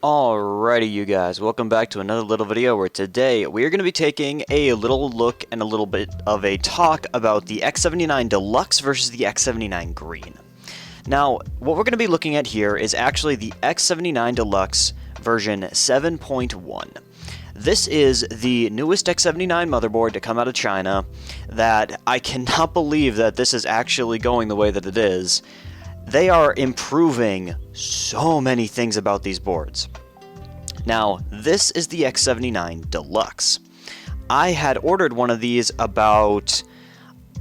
Alrighty, you guys, welcome back to another little video where today we are going to be taking a little look and a little bit of a talk about the X79 Deluxe versus the X79 Green. Now, what we're going to be looking at here is actually the X79 Deluxe version 7.1. This is the newest X79 motherboard to come out of China that I cannot believe that this is actually going the way that it is. They are improving so many things about these boards. Now, this is the X79 Deluxe. I had ordered one of these about,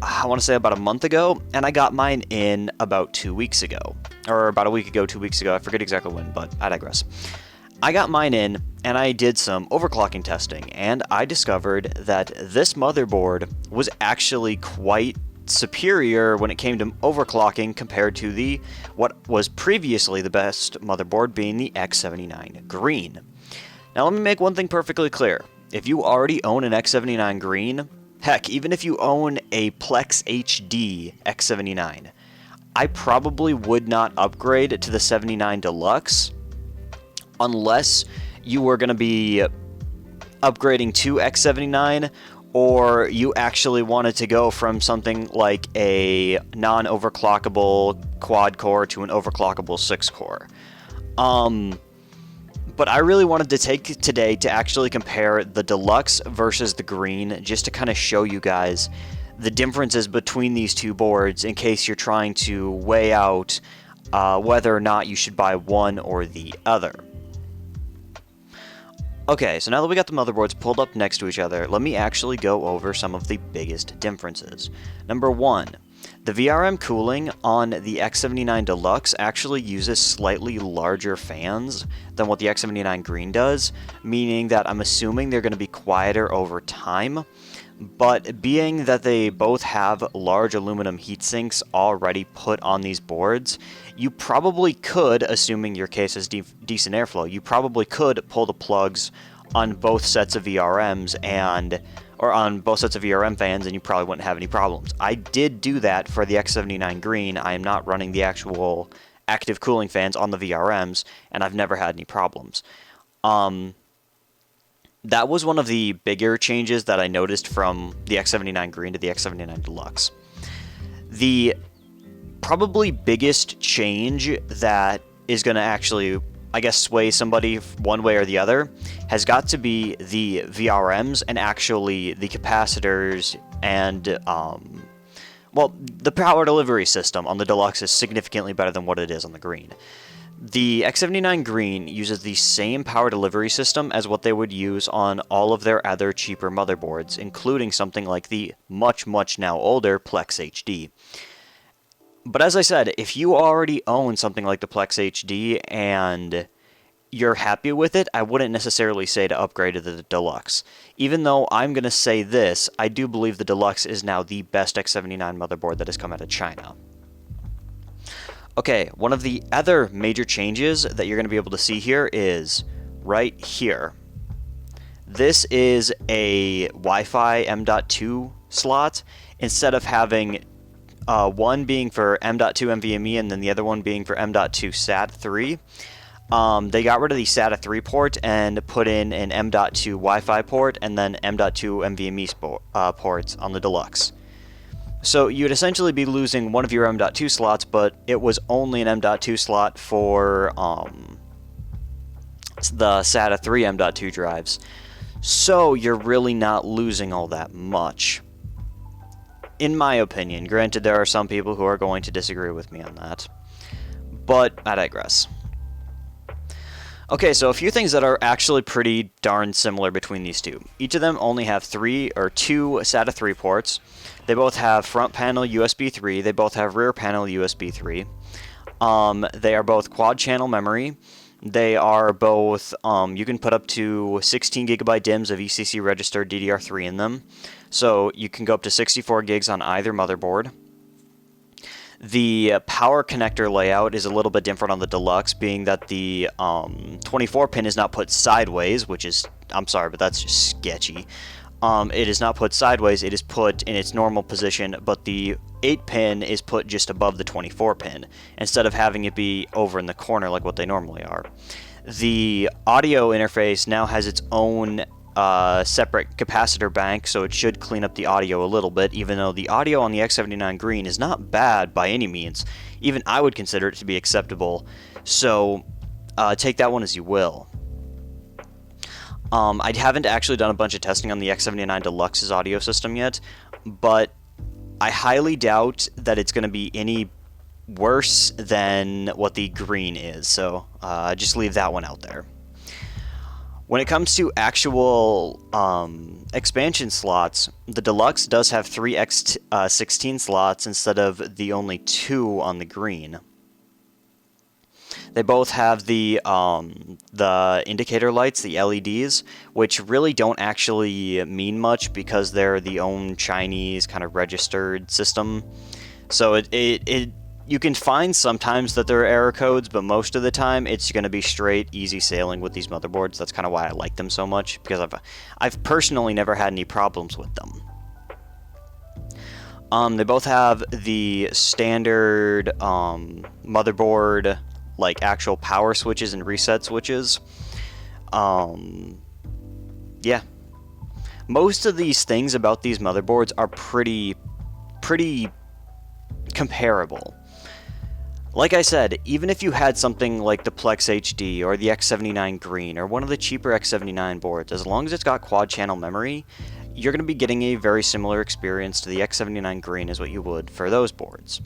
I want to say about a month ago, and I got mine in about 2 weeks ago. Or about a week ago, 2 weeks ago, I forget exactly when, but I digress. I got mine in, and I did some overclocking testing, and I discovered that this motherboard was actually quite superior when it came to overclocking compared to the what was previously the best motherboard, being the X79 Green. Now let me make one thing perfectly clear. If you already own an X79 Green, heck, even if you own a Plex HD X79, I probably would not upgrade to the 79 Deluxe unless you were going to be upgrading to X79, or you actually wanted to go from something like a non-overclockable quad-core to an overclockable 6-core. But I really wanted to take today to actually compare the Deluxe versus the Green, just to kind of show you guys the differences between these two boards in case you're trying to weigh out whether or not you should buy one or the other. Okay, so now that we got the motherboards pulled up next to each other, let me actually go over some of the biggest differences. Number one, the Vrm Cooling on the X79 Deluxe actually uses slightly larger fans than what the X79 Green does, meaning that I'm assuming they're going to be quieter over time. But being that they both have large aluminum heat sinks already put on these boards, you probably could, assuming your case has decent airflow, you probably could pull the plugs on both sets of VRMs or on both sets of VRM fans, and you probably wouldn't have any problems. I did do that for the X79 Green. I am not running the actual active cooling fans on the VRMs, and I've never had any problems. That was one of the bigger changes that I noticed from the X79 Green to the X79 Deluxe. The probably biggest change that is going to actually, I guess, sway somebody one way or the other has got to be the VRMs and actually the capacitors and, well, the power delivery system on the Deluxe is significantly better than what it is on the Green. The X79 Green uses the same power delivery system as what they would use on all of their other cheaper motherboards, including something like the much now older Plex HD. But as I said, if you already own something like the Plex HD and you're happy with it, I wouldn't necessarily say to upgrade to the Deluxe. Even though I'm going to say this, I do believe the Deluxe is now the best X79 motherboard that has come out of China. Okay, one of the other major changes that you're going to be able to see here is right here. This is a Wi-Fi M.2 slot. Instead of having one being for M.2 NVMe and then the other one being for M.2 SATA3, they got rid of the SATA3 port and put in an M.2 Wi-Fi port and then M.2 NVMe ports on the Deluxe. So you'd essentially be losing one of your M.2 slots, but it was only an M.2 slot for the SATA 3 M.2 drives. So you're really not losing all that much, in my opinion. Granted, there are some people who are going to disagree with me on that, but I digress. Okay, so a few things that are actually pretty darn similar between these two. Each of them only have two SATA 3 ports. They both have front panel USB 3. They both have rear panel USB 3. They are both quad channel memory. They are both, you can put up to 16 gigabyte DIMMs of ECC registered DDR3 in them. So you can go up to 64 gigs on either motherboard. The power connector layout is a little bit different on the Deluxe, being that the 24 pin is not put sideways, which is, I'm sorry, but that's just sketchy. It is not put sideways, it is put in its normal position, but the 8 pin is put just above the 24 pin, instead of having it be over in the corner like what they normally are. The audio interface now has its own separate capacitor bank, so it should clean up the audio a little bit, even though the audio on the X79 Green is not bad by any means. Even I would consider it to be acceptable, so take that one as you will. I haven't actually done a bunch of testing on the X79 Deluxe's audio system yet, but I highly doubt that it's going to be any worse than what the Green is, so just leave that one out there. When it comes to actual expansion slots, the Deluxe does have 3 x16 slots instead of the only 2 on the Green. They both have the indicator lights, the LEDs, which really don't actually mean much because they're the own Chinese kind of registered system. So you can find sometimes that there are error codes, but most of the time it's going to be straight, easy sailing with these motherboards. That's kind of why I like them so much, because I've personally never had any problems with them. They both have the standard motherboard, like actual power switches and reset switches. Yeah. Most of these things about these motherboards are pretty comparable. Like I said, even if you had something like the Plex HD or the X79 Green or one of the cheaper X79 boards, as long as it's got quad channel memory, you're going to be getting a very similar experience to the X79 Green as what you would for those boards.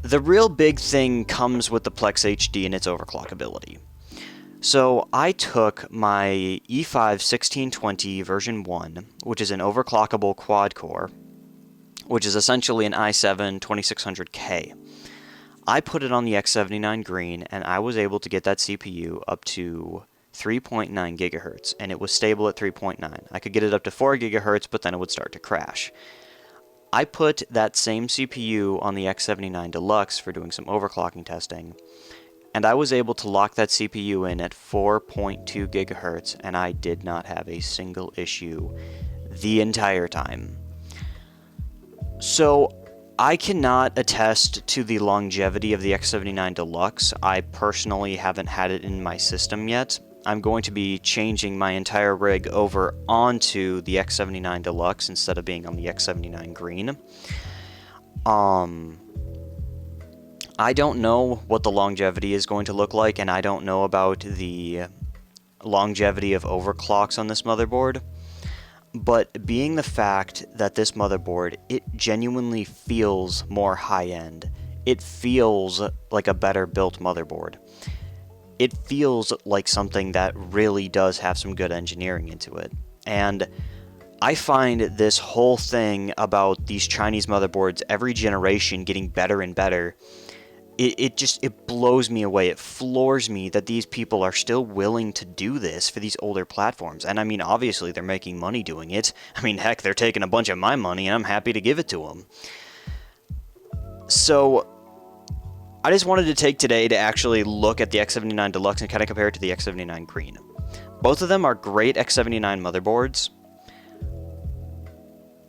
The real big thing comes with the Plex HD and its overclock ability. So I took my E5 1620 version 1, which is an overclockable quad core, which is essentially an i7 2600K. I put it on the X79 Green, and I was able to get that CPU up to 3.9 gigahertz, and it was stable at 3.9. I could get it up to 4 gigahertz, but then it would start to crash. I put that same CPU on the X79 Deluxe for doing some overclocking testing, and I was able to lock that CPU in at 4.2 gigahertz, and I did not have a single issue the entire time. So I cannot attest to the longevity of the X79 Deluxe. I personally haven't had it in my system yet. I'm going to be changing my entire rig over onto the X79 Deluxe instead of being on the X79 Green. I don't know what the longevity is going to look like, and I don't know about the longevity of overclocks on this motherboard. But being the fact that this motherboard, it genuinely feels more high-end. It feels like a better built motherboard. It feels like something that really does have some good engineering into it. And I find this whole thing about these Chinese motherboards every generation getting better and better, it blows me away. It floors me that these people are still willing to do this for these older platforms. And I mean, obviously they're making money doing it. I mean, heck, they're taking a bunch of my money and I'm happy to give it to them. So I just wanted to take today to actually look at the X79 Deluxe and kind of compare it to the X79 Green. Both of them are great X79 motherboards,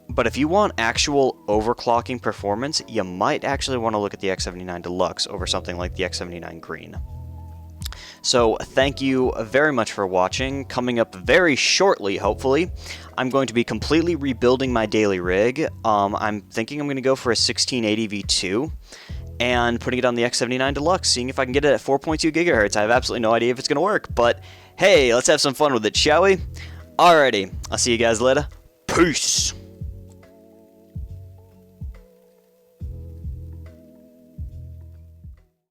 but if you want actual overclocking performance, you might actually want to look at the X79 Deluxe over something like the X79 Green. So thank you very much for watching. Coming up very shortly, hopefully, I'm going to be completely rebuilding my daily rig. I'm thinking I'm going to go for a 1680 V2 and putting it on the X79 Deluxe, seeing if I can get it at 4.2 gigahertz. I have absolutely no idea if it's going to work, but hey, let's have some fun with it, shall we? Alrighty, I'll see you guys later. Peace!